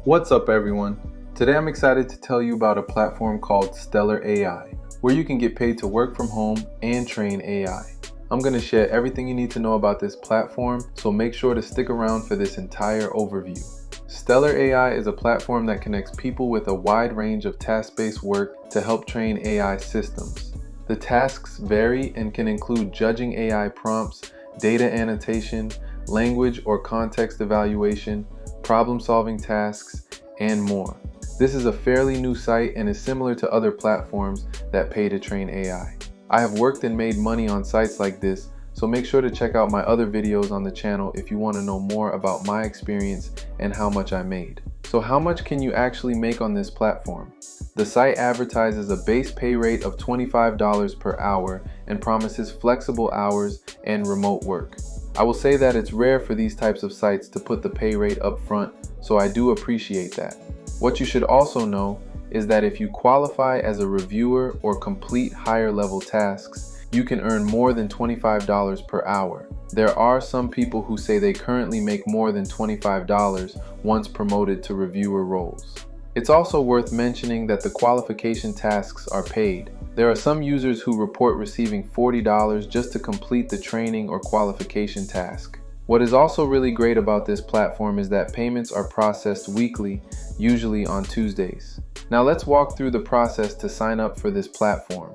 What's up, everyone? Today I'm excited to tell you about a platform called Stellar AI, where you can get paid to work from home and train AI. I'm going to share everything you need to know about this platform, so make sure to stick around for this entire overview. Stellar AI is a platform that connects people with a wide range of task-based work to help train AI systems. The tasks vary and can include judging AI prompts, data annotation, language or context evaluation, problem-solving tasks, and more. This is a fairly new site and is similar to other platforms that pay to train AI. I have worked and made money on sites like this, so make sure to check out my other videos on the channel if you want to know more about my experience and how much I made. So how much can you actually make on this platform? The site advertises a base pay rate of $25 per hour and promises flexible hours and remote work. I will say that it's rare for these types of sites to put the pay rate up front, so I do appreciate that. What you should also know is that if you qualify as a reviewer or complete higher level tasks, you can earn more than $25 per hour. There are some people who say they currently make more than $25 once promoted to reviewer roles. It's also worth mentioning that the qualification tasks are paid. There are some users who report receiving $40 just to complete the training or qualification task. What is also really great about this platform is that payments are processed weekly, usually on Tuesdays. Now let's walk through the process to sign up for this platform.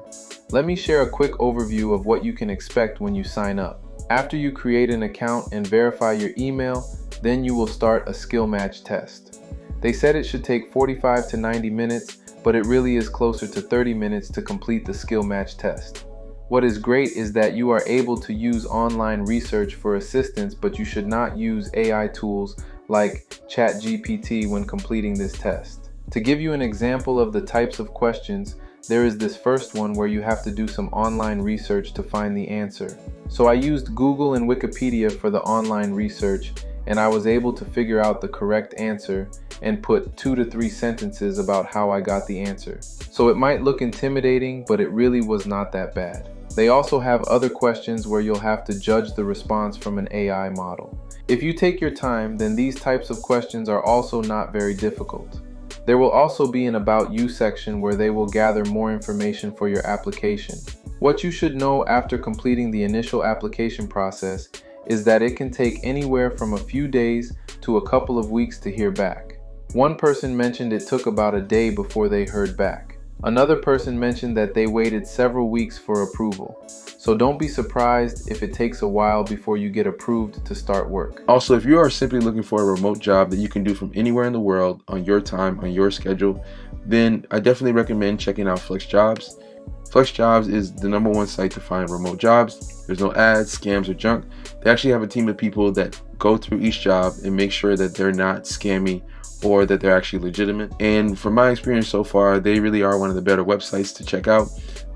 Let me share a quick overview of what you can expect when you sign up. After you create an account and verify your email, then you will start a skill match test. They said it should take 45 to 90 minutes, but it really is closer to 30 minutes to complete the skill match test. What is great is that you are able to use online research for assistance, but you should not use AI tools like ChatGPT when completing this test. To give you an example of the types of questions, there is this first one where you have to do some online research to find the answer. So I used Google and Wikipedia for the online research, and I was able to figure out the correct answer and put 2 to 3 sentences about how I got the answer. So it might look intimidating, but it really was not that bad. They also have other questions where you'll have to judge the response from an AI model. If you take your time, then these types of questions are also not very difficult. There will also be an About You section where they will gather more information for your application. What you should know after completing the initial application process is that it can take anywhere from a few days to a couple of weeks to hear back. One person mentioned it took about a day before they heard back. Another person mentioned that they waited several weeks for approval. So don't be surprised if it takes a while before you get approved to start work. Also, if you are simply looking for a remote job that you can do from anywhere in the world on your time, on your schedule, then I definitely recommend checking out FlexJobs. FlexJobs is the #1 site to find remote jobs. There's no ads, scams, or junk. They actually have a team of people that go through each job and make sure that they're not scammy or that they're actually legitimate. And from my experience so far, they really are one of the better websites to check out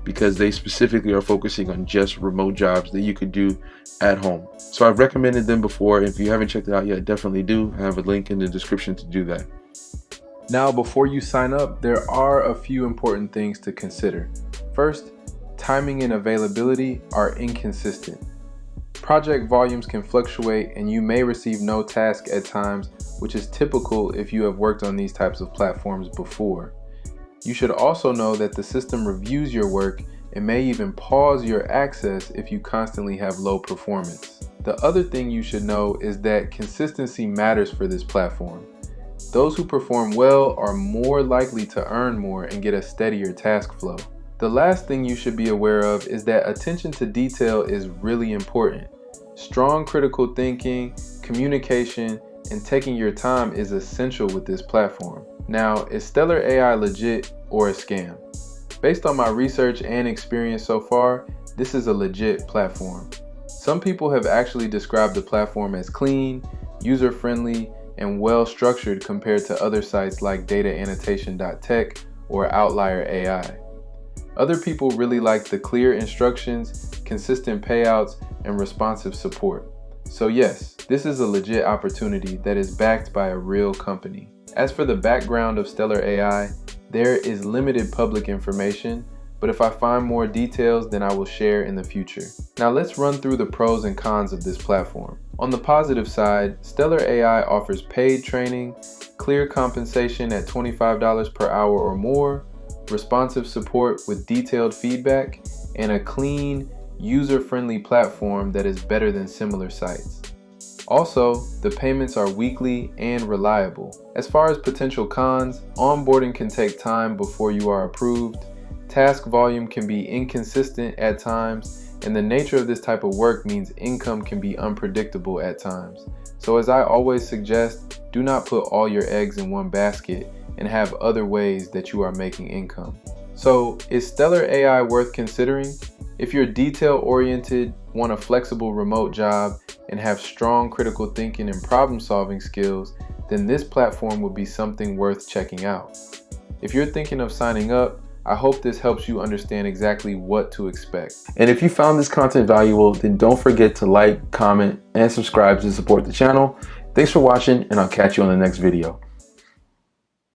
because they specifically are focusing on just remote jobs that you could do at home. So I've recommended them before. If you haven't checked it out yet, definitely do. I have a link in the description to do that. Now, before you sign up, there are a few important things to consider. First, timing and availability are inconsistent. Project volumes can fluctuate and you may receive no task at times, which is typical if you have worked on these types of platforms before. You should also know that the system reviews your work and may even pause your access if you constantly have low performance. The other thing you should know is that consistency matters for this platform. Those who perform well are more likely to earn more and get a steadier task flow. The last thing you should be aware of is that attention to detail is really important. Strong critical thinking, communication, and taking your time is essential with this platform. Now, is Stellar AI legit or a scam? Based on my research and experience so far, this is a legit platform. Some people have actually described the platform as clean, user-friendly, and well-structured compared to other sites like DataAnnotation.tech or Outlier AI. Other people really like the clear instructions, consistent payouts, and responsive support. So yes, this is a legit opportunity that is backed by a real company. As for the background of Stellar AI, there is limited public information, but if I find more details, then I will share in the future. Now let's run through the pros and cons of this platform. On the positive side, Stellar AI offers paid training, clear compensation at $25 per hour or more, responsive support with detailed feedback, and a clean, user-friendly platform that is better than similar sites. Also, the payments are weekly and reliable. As far as potential cons, onboarding can take time before you are approved, task volume can be inconsistent at times, and the nature of this type of work means income can be unpredictable at times. So as I always suggest, do not put all your eggs in one basket and have other ways that you are making income. So is Stellar AI worth considering? If you're detail-oriented, want a flexible remote job, and have strong critical thinking and problem-solving skills, then this platform would be something worth checking out. If you're thinking of signing up, I hope this helps you understand exactly what to expect. And if you found this content valuable, then don't forget to like, comment, and subscribe to support the channel. Thanks for watching, and I'll catch you on the next video.